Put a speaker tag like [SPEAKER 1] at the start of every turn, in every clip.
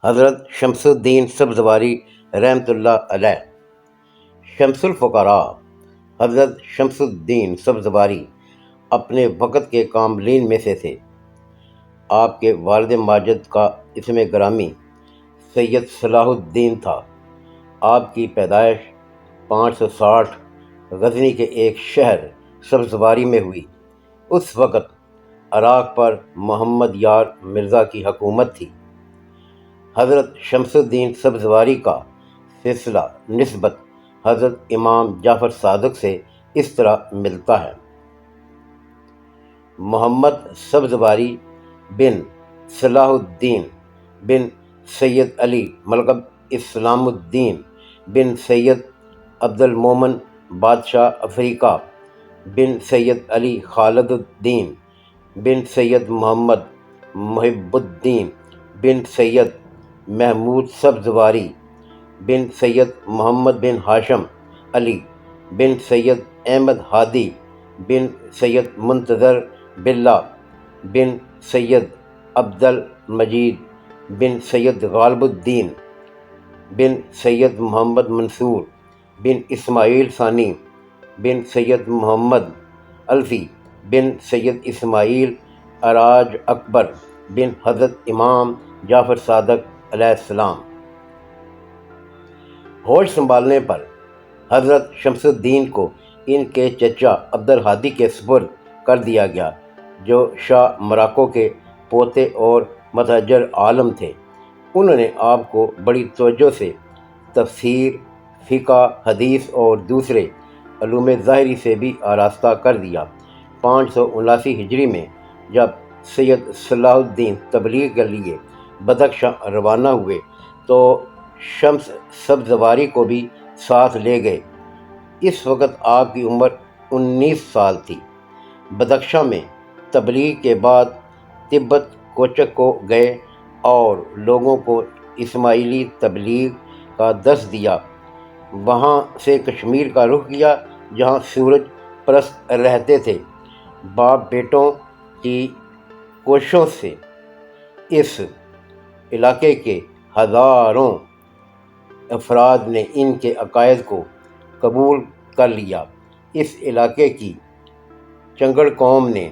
[SPEAKER 1] حضرت شمس الدین سبزواری رحمۃ اللہ علیہ۔ شمس الفقراء حضرت شمس الدین سبزواری اپنے وقت کے کاملین میں سے تھے۔ آپ کے والد ماجد کا اسم گرامی سید صلاح الدین تھا۔ آپ کی پیدائش 560 غزنی کے ایک شہر سبزواری میں ہوئی۔ اس وقت عراق پر محمد یار مرزا کی حکومت تھی۔ حضرت شمس الدین سبزواری کا سلسلہ نسبت حضرت امام جعفر صادق سے اس طرح ملتا ہے: محمد سبزواری بن صلاح الدین بن سید علی ملقب اسلام الدین بن سید عبد المومن بادشاہ افریقہ بن سید علی خالد الدین بن سید محمد محب الدین بن سید محمود سبزواری بن سید محمد بن ہاشم علی بن سید احمد ہادی بن سید منتظر باللہ بن سید عبد المجید بن سید غالب الدین بن سید محمد منصور بن اسماعیل ثانی بن سید محمد الفی بن سید اسماعیل اراج اکبر بن حضرت امام جعفر صادق علیہ السلام۔ ہوش سنبھالنے پر حضرت شمس الدین کو ان کے چچا عبد الہادی کے سپرد کر دیا گیا، جو شاہ مراکو کے پوتے اور متحجر عالم تھے۔ انہوں نے آپ کو بڑی توجہ سے تفسیر، فقہ، حدیث اور دوسرے علوم ظاہری سے بھی آراستہ کر دیا۔ 579 ہجری میں جب سید صلاح الدین تبلیغ کے لیے بدخشاں روانہ ہوئے تو شمس سبزواری کو بھی ساتھ لے گئے۔ اس وقت آپ کی عمر 19 سال تھی۔ بدخشاں میں تبلیغ کے بعد تبت کوچک کو گئے اور لوگوں کو اسماعیلی تبلیغ کا درس دیا۔ وہاں سے کشمیر کا رخ کیا، جہاں سورج پرست رہتے تھے۔ باپ بیٹوں کی کوششوں سے اس علاقے کے ہزاروں افراد نے ان کے عقائد کو قبول کر لیا۔ اس علاقے کی چنگڑ قوم نے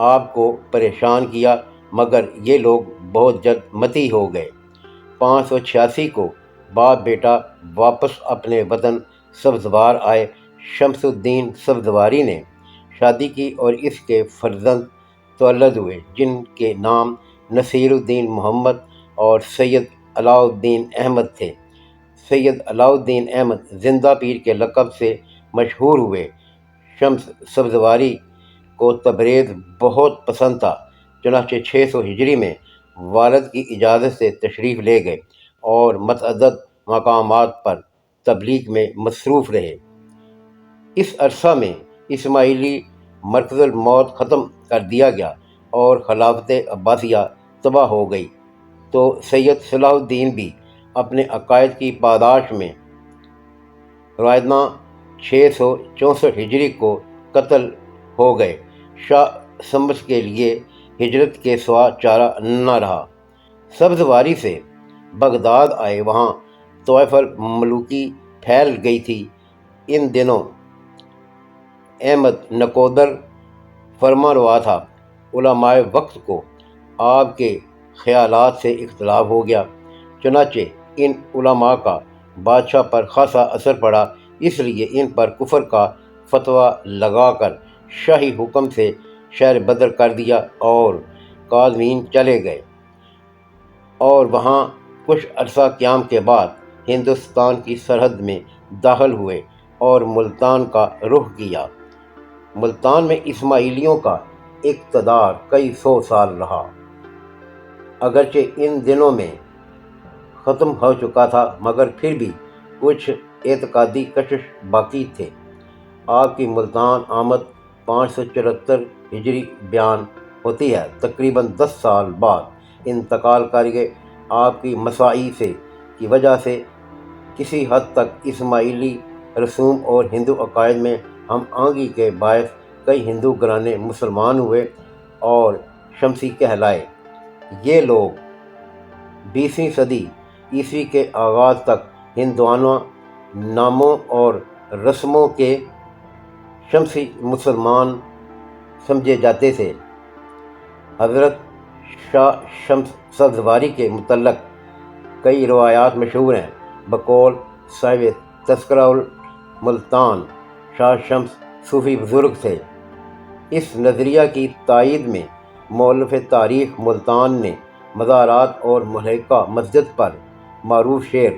[SPEAKER 1] آپ کو پریشان کیا، مگر یہ لوگ بہت جلد متی ہو گئے۔ 586 کو باپ بیٹا واپس اپنے وطن سبزوار آئے۔ شمس الدین سبزواری نے شادی کی اور اس کے فرزند تولد ہوئے، جن کے نام نصیر الدین محمد اور سید علاء الدین احمد تھے۔ سید علاء الدین احمد زندہ پیر کے لقب سے مشہور ہوئے۔ شمس سبزواری کو تبریز بہت پسند تھا، چنانچہ 600 ہجری میں والد کی اجازت سے تشریف لے گئے اور متعدد مقامات پر تبلیغ میں مصروف رہے۔ اس عرصہ میں اسماعیلی مرکز الموت ختم کر دیا گیا اور خلافت عباسیہ تباہ ہو گئی، تو سید صلاح الدین بھی اپنے عقائد کی پاداش میں روایتاً 664 ہجری کو قتل ہو گئے۔ شاہ سمجھ کے لیے ہجرت کے سوا چارہ نہ رہا۔ سبزواری سے بغداد آئے، وہاں طوائف الملوکی پھیل گئی تھی۔ ان دنوں احمد نکودر فرمانروا تھا۔ علماء وقت کو آپ کے خیالات سے اختلاف ہو گیا، چنانچہ ان علماء کا بادشاہ پر خاصا اثر پڑا، اس لیے ان پر کفر کا فتویٰ لگا کر شاہی حکم سے شہر بدر کر دیا اور قازوین چلے گئے اور وہاں کچھ عرصہ قیام کے بعد ہندوستان کی سرحد میں داخل ہوئے اور ملتان کا رخ کیا۔ ملتان میں اسماعیلیوں کا اقتدار کئی سو سال رہا، اگرچہ ان دنوں میں ختم ہو چکا تھا، مگر پھر بھی کچھ اعتقادی کشش باقی تھے۔ آپ کی ملتان آمد 574 ہجری بیان ہوتی ہے۔ تقریباً 10 سال بعد انتقال کر گئے۔ آپ کی مساعی سے کی وجہ سے کسی حد تک اسماعیلی رسوم اور ہندو عقائد میں ہم آہنگی کے باعث کئی ہندو گھرانے مسلمان ہوئے اور شمسی کہلائے۔ یہ لوگ 20ویں صدی عیسوی کے آغاز تک ہندوانہ ناموں اور رسموں کے شمسی مسلمان سمجھے جاتے تھے۔ حضرت شاہ شمس سبزواری کے متعلق کئی روایات مشہور ہیں۔ بقول صاحب تذکرہ الملتان، شاہ شمس صوفی بزرگ تھے۔ اس نظریہ کی تائید میں مؤلف تاریخ ملتان نے مزارات اور ملحقہ مسجد پر معروف شعر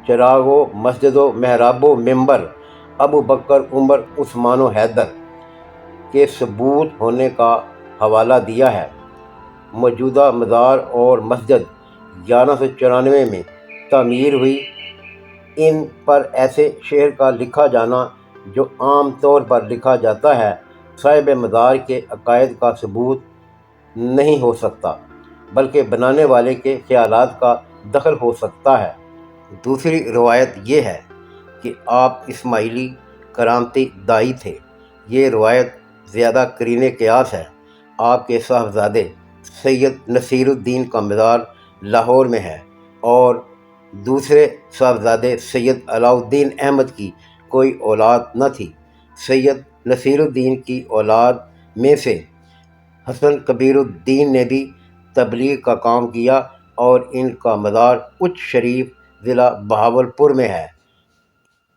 [SPEAKER 1] چراغ و مسجد و محراب و ممبر ابو بکر عمر عثمان و حیدر کے ثبوت ہونے کا حوالہ دیا ہے۔ موجودہ مزار اور مسجد 1194 میں تعمیر ہوئی۔ ان پر ایسے شعر کا لکھا جانا جو عام طور پر لکھا جاتا ہے صاحب مزار کے عقائد کا ثبوت نہیں ہو سکتا، بلکہ بنانے والے کے خیالات کا دخل ہو سکتا ہے۔ دوسری روایت یہ ہے کہ آپ اسماعیلی کرامتی دائی تھے۔ یہ روایت زیادہ قرین قیاس ہے۔ آپ کے صاحبزادے سید نصیر الدین کا مزار لاہور میں ہے اور دوسرے صاحبزادے سید علاء الدین احمد کی کوئی اولاد نہ تھی۔ سید نصیر الدین کی اولاد میں سے حسن کبیر الدین نے بھی تبلیغ کا کام کیا اور ان کا مزار اچ شریف ضلع بہاولپور میں ہے۔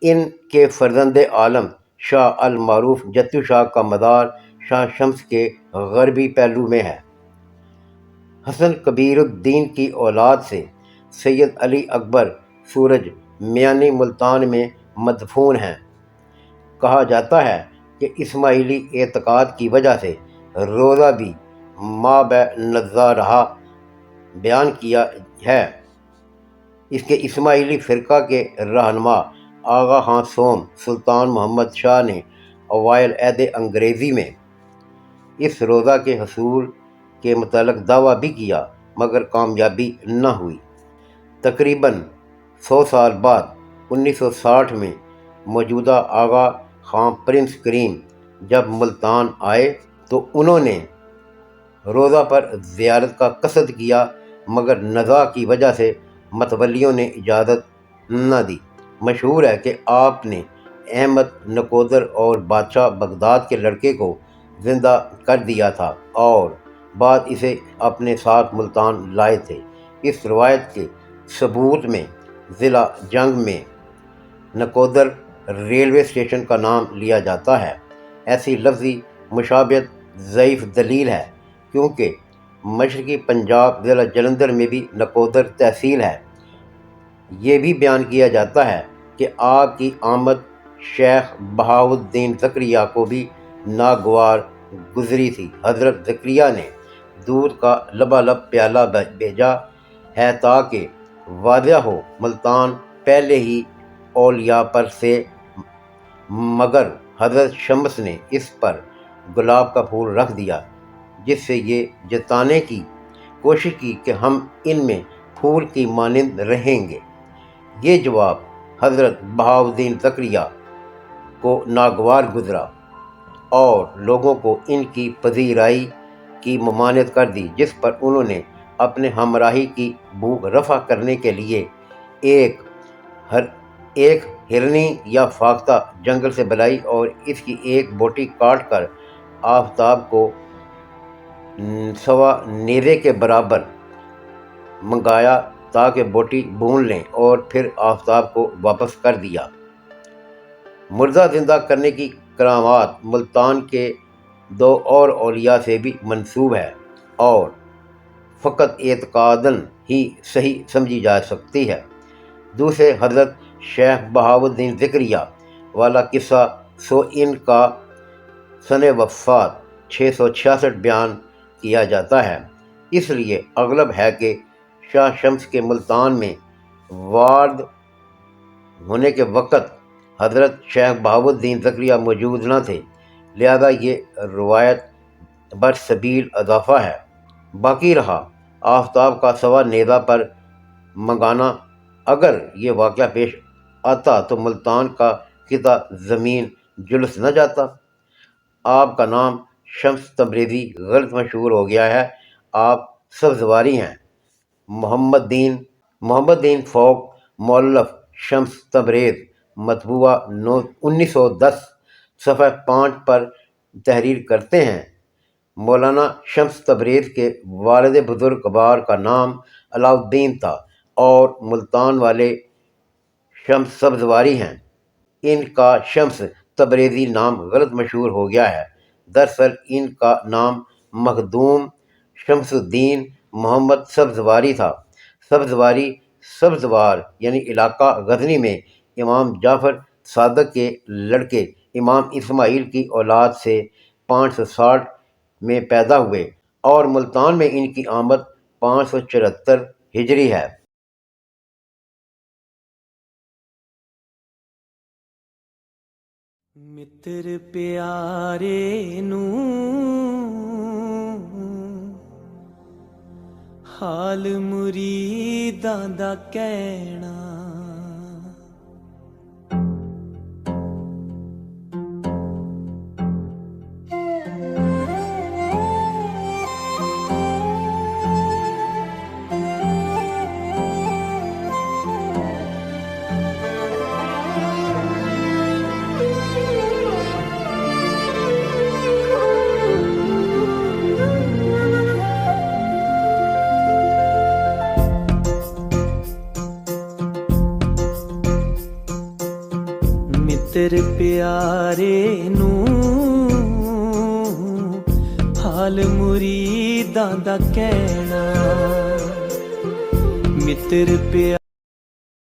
[SPEAKER 1] ان کے فرزند عالم شاہ المعروف جتو شاہ کا مزار شاہ شمس کے غربی پہلو میں ہے۔ حسن کبیر الدین کی اولاد سے سید علی اکبر سورج میانی ملتان میں مدفون ہیں۔ کہا جاتا ہے کہ اسماعیلی اعتقاد کی وجہ سے روزہ بھی مابع نزا رہا بیان کیا ہے۔ اس کے اسماعیلی فرقہ کے رہنما آغا خان سوم سلطان محمد شاہ نے اوائل عہد انگریزی میں اس روزہ کے حصول کے متعلق دعویٰ بھی کیا، مگر کامیابی نہ ہوئی۔ تقریباً 100 سال بعد 1960 میں موجودہ آغا خان پرنس کریم جب ملتان آئے تو انہوں نے روزہ پر زیارت کا قصد کیا، مگر نزاع کی وجہ سے متولیوں نے اجازت نہ دی۔ مشہور ہے کہ آپ نے احمد نکودر اور بادشاہ بغداد کے لڑکے کو زندہ کر دیا تھا اور بعد اسے اپنے ساتھ ملتان لائے تھے۔ اس روایت کے ثبوت میں ضلع جنگ میں نکودر ریلوے اسٹیشن کا نام لیا جاتا ہے۔ ایسی لفظی مشابہت ضعیف دلیل ہے کیونکہ مشرقی پنجاب ضلع جلندھر میں بھی نکودر تحصیل ہے۔ یہ بھی بیان کیا جاتا ہے کہ آپ کی آمد شیخ بہاؤالدین زکریا کو بھی ناگوار گزری تھی۔ حضرت زکریا نے دودھ کا لبالب پیالہ بھیجا ہے تاکہ واضح ہو ملتان پہلے ہی اولیاء پر سے، مگر حضرت شمس نے اس پر گلاب کا پھول رکھ دیا، جس سے یہ جتانے کی کوشش کی کہ ہم ان میں پھول کی مانند رہیں گے۔ یہ جواب حضرت بہاؤالدین زکریا کو ناگوار گزرا اور لوگوں کو ان کی پذیرائی کی ممانعت کر دی، جس پر انہوں نے اپنے ہمراہی کی بھوک رفع کرنے کے لیے ایک ہرنی یا فاختہ جنگل سے بلائی اور اس کی ایک بوٹی کاٹ کر آفتاب کو سوا نیزے کے برابر منگایا تاکہ بوٹی بھون لیں اور پھر آفتاب کو واپس کر دیا۔ مردہ زندہ کرنے کی کرامات ملتان کے 2 اور اولیاء سے بھی منسوب ہے اور فقط اعتقاداً ہی صحیح سمجھی جا سکتی ہے۔ دوسرے حضرت شیخ بہاؤالدین زکریا والا قصہ سو ان کا سن وفات 666 بیان کیا جاتا ہے۔ اس لیے اغلب ہے کہ شاہ شمس کے ملتان میں وارد ہونے کے وقت حضرت شیخ بہاؤالدین زکریا موجود نہ تھے، لہذا یہ روایت برسبیل اضافہ ہے۔ باقی رہا آفتاب کا سوا نیزہ پر منگانا۔ اگر یہ واقعہ پیش آتا تو ملتان کا خطہ زمین جلس نہ جاتا۔ آپ کا نام شمس تبریزی غلط مشہور ہو گیا ہے۔ آپ سبزواری ہیں۔ محمد دین فوق مولف شمس تبریز مطبوعہ 1910 صفحہ 5 پر تحریر کرتے ہیں۔ مولانا شمس تبریز کے والد بزرگوار کا نام علاء الدین تھا اور ملتان والے شمس سبزواری ہیں۔ ان کا شمس تبریزی نام غلط مشہور ہو گیا ہے۔ دراصل ان کا نام مخدوم شمس الدین محمد سبزواری تھا۔ سبزواری سبزوار یعنی علاقہ غزنی میں امام جعفر صادق کے لڑکے امام اسماعیل کی اولاد سے 560 میں پیدا ہوئے اور ملتان میں ان کی آمد 574 ہجری ہے۔
[SPEAKER 2] ਮਿੱਤਰ ਪਿਆਰੇ ਨੂੰ ਹਾਲ ਮੁਰੀਦਾਂ ਦਾ ਕਹਿਣਾ, ਮਿੱਤਰ ਪਿਆਰੇ ਨੂੰ ਹਾਲ ਮੁਰੀਦਾਂ ਦਾ ਕਹਿਣਾ, ਮਿੱਤਰ ਪਿਆਰੇ